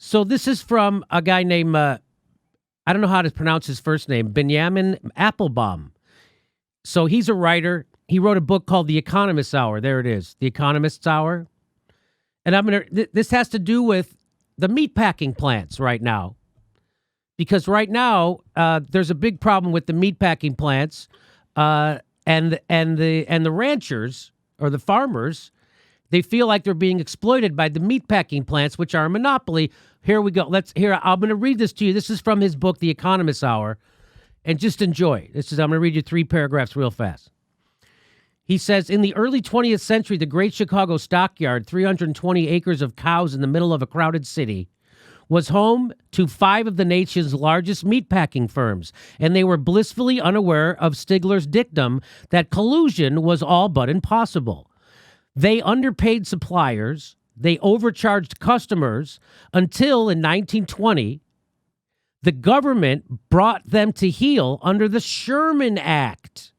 So this is from a guy named, I don't know how to pronounce his first name, Benjamin Applebaum. So he's a writer. He wrote a book called The Economist's Hour. There it is, The Economist's Hour. And this has to do with the meatpacking plants right now. Because right now, there's a big problem with the meatpacking plants and the ranchers or the farmers. They feel like they're being exploited by the meatpacking plants, which are a monopoly. Here we go. I'm going to read this to you. This is from his book, The Economist's Hour, and just enjoy. I'm going to read you 3 paragraphs real fast. He says, in the early 20th century, the Great Chicago Stockyard, 320 acres of cows in the middle of a crowded city, was home to 5 of the nation's largest meatpacking firms, and they were blissfully unaware of Stigler's dictum that collusion was all but impossible. They underpaid suppliers, they overcharged customers, until in 1920, the government brought them to heel under the Sherman Act.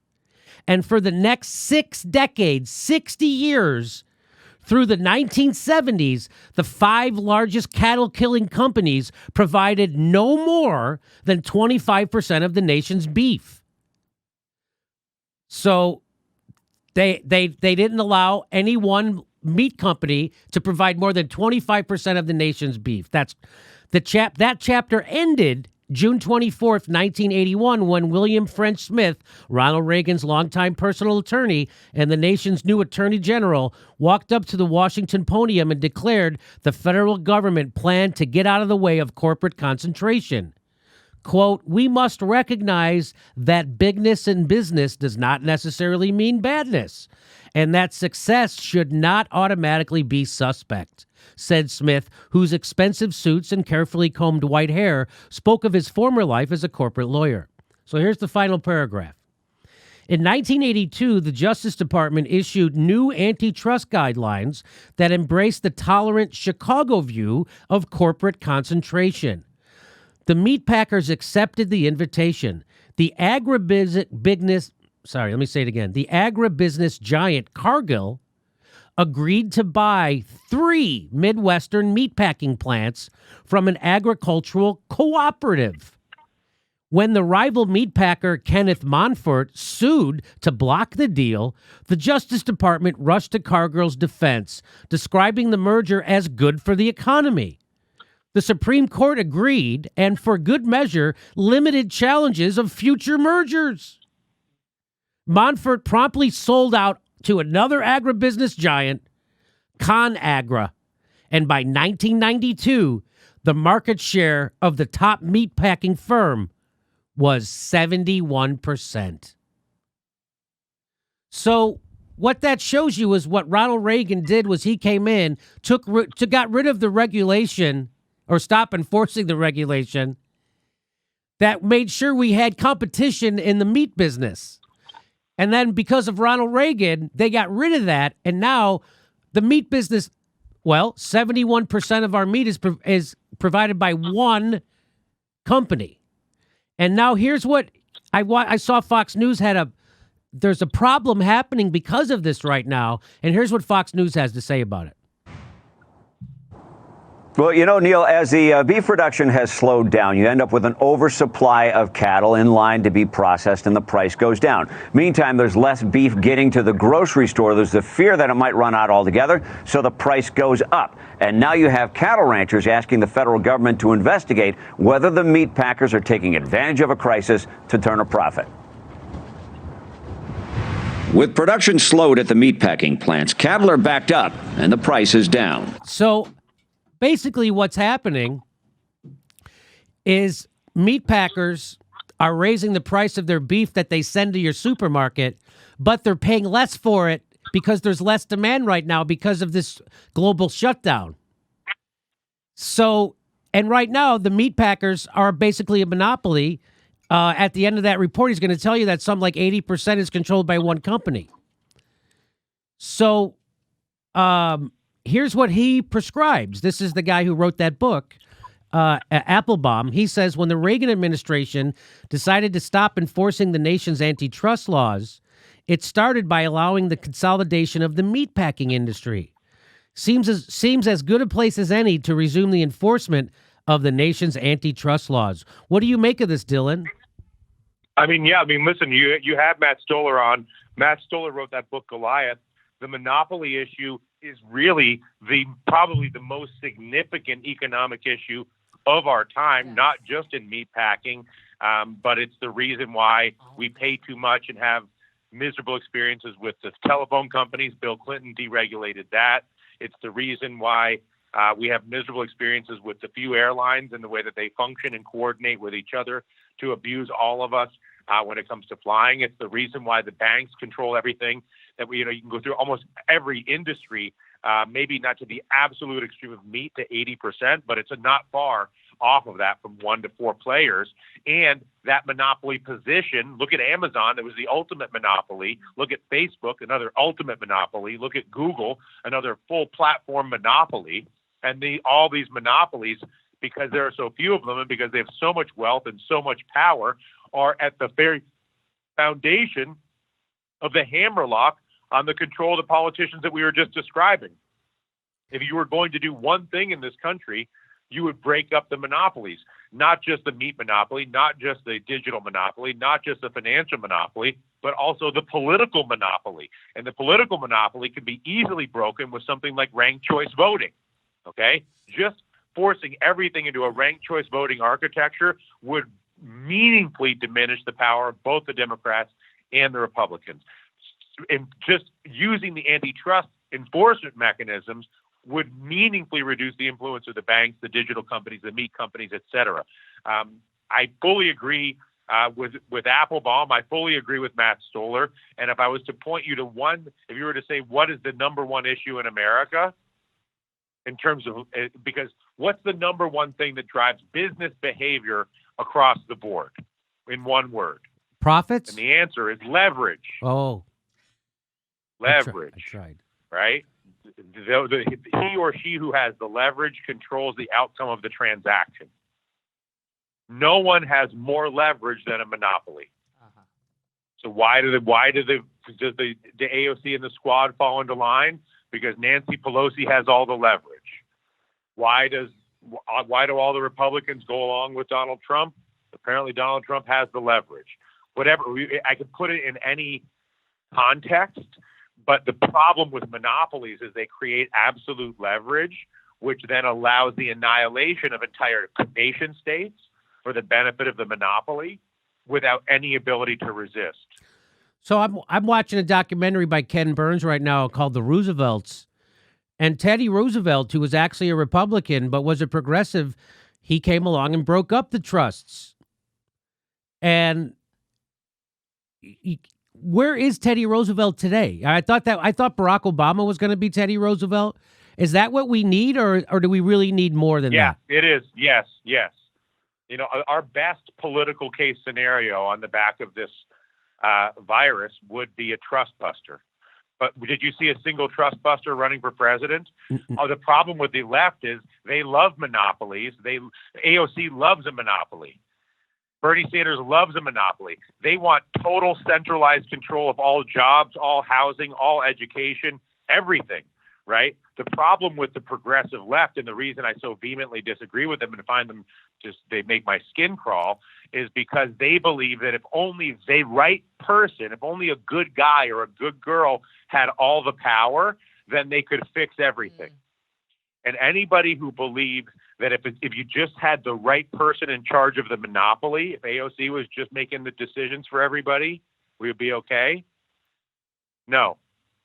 And for the next 6 decades, 60 years, through the 1970s, the 5 largest cattle-killing companies provided no more than 25% of the nation's beef. So they didn't allow any one meat company to provide more than 25% of the nation's beef. That chapter ended June 24th, 1981, when William French Smith, Ronald Reagan's longtime personal attorney and the nation's new attorney general, walked up to the Washington podium and declared the federal government planned to get out of the way of corporate concentration. Quote, we must recognize that bigness in business does not necessarily mean badness, and that success should not automatically be suspect, said Smith, whose expensive suits and carefully combed white hair spoke of his former life as a corporate lawyer. So here's the final paragraph. In 1982, the Justice Department issued new antitrust guidelines that embraced the tolerant Chicago view of corporate concentration. The meatpackers accepted the invitation. The agribusiness giant Cargill agreed to buy 3 Midwestern meatpacking plants from an agricultural cooperative. When the rival meatpacker Kenneth Montfort sued to block the deal, the Justice Department rushed to Cargill's defense, describing the merger as good for the economy. The Supreme Court agreed, and for good measure, limited challenges of future mergers. Montfort promptly sold out to another agribusiness giant, ConAgra, and by 1992, the market share of the top meatpacking firm was 71%. So what that shows you is what Ronald Reagan did was he came in, got rid of the regulation or stop enforcing the regulation that made sure we had competition in the meat business. And then because of Ronald Reagan, they got rid of that. And now the meat business, 71% of our meat is provided by one company. And now here's what I saw Fox News there's a problem happening because of this right now. And here's what Fox News has to say about it. Well, Neil, as the beef production has slowed down, you end up with an oversupply of cattle in line to be processed, and the price goes down. Meantime, there's less beef getting to the grocery store. There's the fear that it might run out altogether, so the price goes up. And now you have cattle ranchers asking the federal government to investigate whether the meat packers are taking advantage of a crisis to turn a profit. With production slowed at the meatpacking plants, cattle are backed up, and the price is down. So basically, what's happening is meat packers are raising the price of their beef that they send to your supermarket, but they're paying less for it because there's less demand right now because of this global shutdown. So, and right now, the meat packers are basically a monopoly. At the end of that report, he's going to tell you that some like 80% is controlled by one company. So, here's what he prescribes. This is the guy who wrote that book, Applebaum. He says, when the Reagan administration decided to stop enforcing the nation's antitrust laws, it started by allowing the consolidation of the meatpacking industry. seems as good a place as any to resume the enforcement of the nation's antitrust laws. What do you make of this, Dylan? I mean, listen, you have Matt Stoller on. Matt Stoller wrote that book, Goliath. The monopoly issue is really probably the most significant economic issue of our time, not just in meatpacking, but it's the reason why we pay too much and have miserable experiences with the telephone companies. Bill Clinton deregulated that. It's the reason why we have miserable experiences with the few airlines and the way that they function and coordinate with each other to abuse all of us when it comes to flying. It's the reason why the banks control everything. That you can go through almost every industry, maybe not to the absolute extreme of meat to 80%, but it's not far off of that from 1 to 4 players. And that monopoly position, look at Amazon, it was the ultimate monopoly. Look at Facebook, another ultimate monopoly. Look at Google, another full platform monopoly. And all these monopolies, because there are so few of them and because they have so much wealth and so much power, are at the very foundation of the hammerlock on the control of the politicians that we were just describing. If you were going to do one thing in this country, you would break up the monopolies, not just the meat monopoly, not just the digital monopoly, not just the financial monopoly, but also the political monopoly. And the political monopoly can be easily broken with something like ranked choice voting. Okay? Just forcing everything into a ranked choice voting architecture would meaningfully diminish the power of both the Democrats and the Republicans. And just using the antitrust enforcement mechanisms would meaningfully reduce the influence of the banks, the digital companies, the meat companies, et cetera. I fully agree with Applebaum. I fully agree with Matt Stoller. And if I was to point you to one, if you were to say what is the number one issue in America, in terms of, because what's the number one thing that drives business behavior across the board in one word? Profits? And the answer is leverage. Oh. Leverage. I tried. Right? He or she who has the leverage controls the outcome of the transaction. No one has more leverage than a monopoly. So does the AOC and the squad fall into line? Because Nancy Pelosi has all the leverage. Why do all the Republicans go along with Donald Trump? Apparently Donald Trump has the leverage. Whatever, I could put it in any context, but the problem with monopolies is they create absolute leverage, which then allows the annihilation of entire nation states for the benefit of the monopoly without any ability to resist. So I'm watching a documentary by Ken Burns right now called The Roosevelts. And Teddy Roosevelt, who was actually a Republican but was a progressive, he came along and broke up the trusts. And where is Teddy Roosevelt today? I thought Barack Obama was going to be Teddy Roosevelt. Is that what we need, or do we really need more than that? Yeah, it is. Yes. You know, our best political case scenario on the back of this virus would be a trust buster. But did you see a single trust buster running for president? The problem with the left is they love monopolies. AOC loves a monopoly. Bernie Sanders loves a monopoly. They want total centralized control of all jobs, all housing, all education, everything, right? The problem with the progressive left, and the reason I so vehemently disagree with them and find them they make my skin crawl, is because they believe that if only the right person, if only a good guy or a good girl had all the power, then they could fix everything. And anybody who believes that if you just had the right person in charge of the monopoly, if AOC was just making the decisions for everybody, we would be okay. No.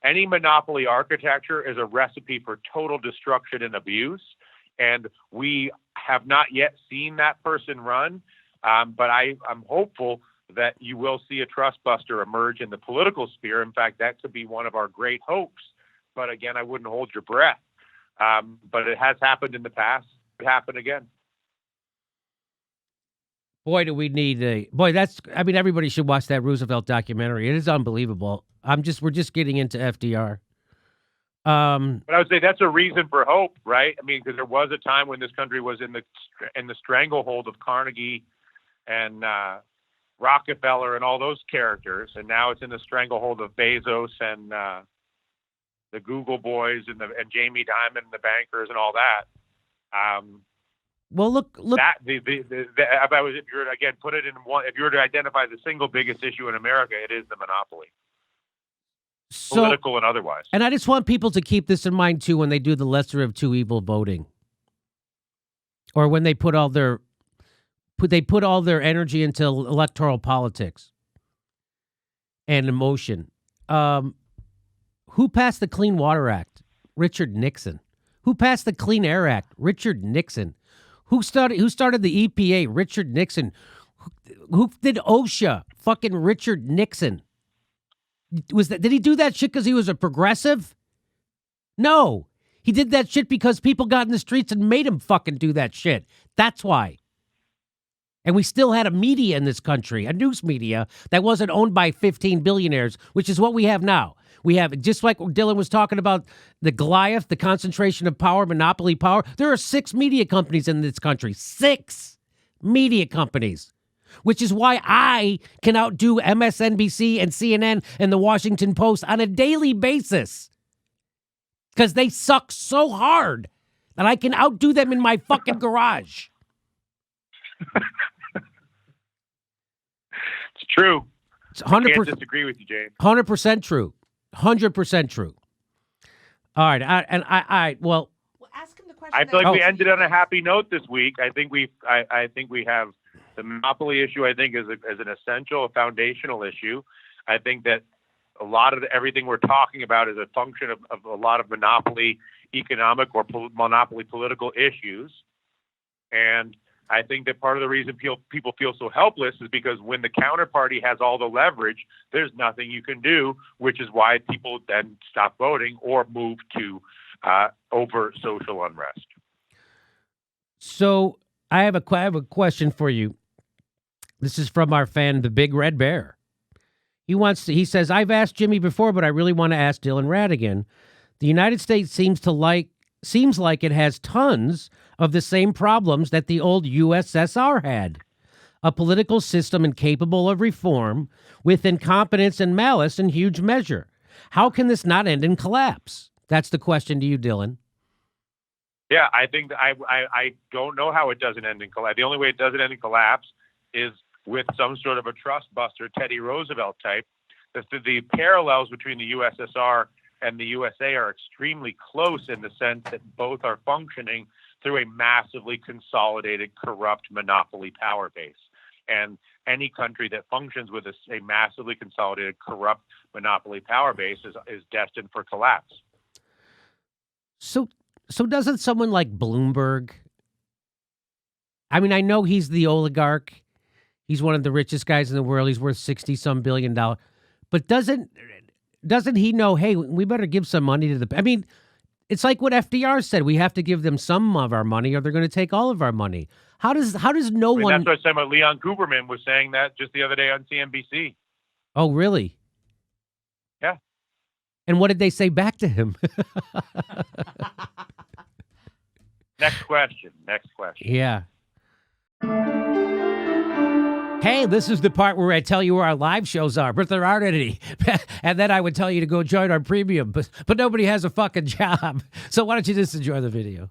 Any monopoly architecture is a recipe for total destruction and abuse. And we have not yet seen that person run. But I'm hopeful that you will see a trust buster emerge in the political sphere. In fact, that could be one of our great hopes. But again, I wouldn't hold your breath. But it has happened in the past. It happen again. Boy, do we need everybody should watch that Roosevelt documentary. It is unbelievable. We're just getting into FDR. But I would say that's a reason for hope, right? I mean, because there was a time when this country was in the stranglehold of Carnegie and Rockefeller and all those characters, and now it's in the stranglehold of Bezos and the Google boys and Jamie Dimon and the bankers and all that. Well, look. That if you were to, again, put it in one, if you were to identify the single biggest issue in America, it is the monopoly, political and otherwise. And I just want people to keep this in mind too when they do the lesser of two evil voting, or when they put all their energy into electoral politics and emotion. Who passed the Clean Water Act? Richard Nixon. Who passed the Clean Air Act? Richard Nixon. Who started the EPA? Richard Nixon. Who did OSHA? Fucking Richard Nixon. Did he do that shit because he was a progressive? No. He did that shit because people got in the streets and made him fucking do that shit. That's why. And we still had a media in this country, a news media that wasn't owned by 15 billionaires, which is what we have now. We have, just like Dylan was talking about, the Goliath, the concentration of power, monopoly power. There are 6 media companies in this country. 6 media companies. Which is why I can outdo MSNBC and CNN and the Washington Post on a daily basis. Because they suck so hard that I can outdo them in my fucking garage. It's true. It's 100%. I can't disagree with you, James. 100% true. 100% true. All right. Well, ask him the question. I feel like we ended on a happy note this week. I think we have the monopoly issue. I think is an essential, a foundational issue. I think that a lot of everything we're talking about is a function of a lot of monopoly economic or monopoly political issues, and I think that part of the reason people feel so helpless is because when the counterparty has all the leverage, there's nothing you can do, which is why people then stop voting or move to over social unrest. So I have a question for you. This is from our fan, the Big Red Bear. He says, I've asked Jimmy before, but I really want to ask Dylan Ratigan. The United States seems like it has tons of the same problems that the old USSR had. A political system incapable of reform, with incompetence and malice in huge measure. How can this not end in collapse? That's the question to you, Dylan. Yeah, I think I don't know how it doesn't end in collapse. The only way it doesn't end in collapse is with some sort of a trust buster, Teddy Roosevelt type. The parallels between the USSR and the USA are extremely close in the sense that both are functioning through a massively consolidated, corrupt monopoly power base. And any country that functions with a massively consolidated, corrupt monopoly power base is destined for collapse. So doesn't someone like Bloomberg, I mean, I know he's the oligarch. He's one of the richest guys in the world. He's worth $60-some billion. But doesn't he know, hey, we better give some money to I mean, it's like what FDR said. We have to give them some of our money or they're going to take all of our money. How does no one... That's what I was saying about Leon Cooperman was saying that just the other day on CNBC. Oh, really? Yeah. And what did they say back to him? Next question. Yeah. Hey, this is the part where I tell you where our live shows are, but there aren't any. And then I would tell you to go join our premium, but nobody has a fucking job. So why don't you just enjoy the video?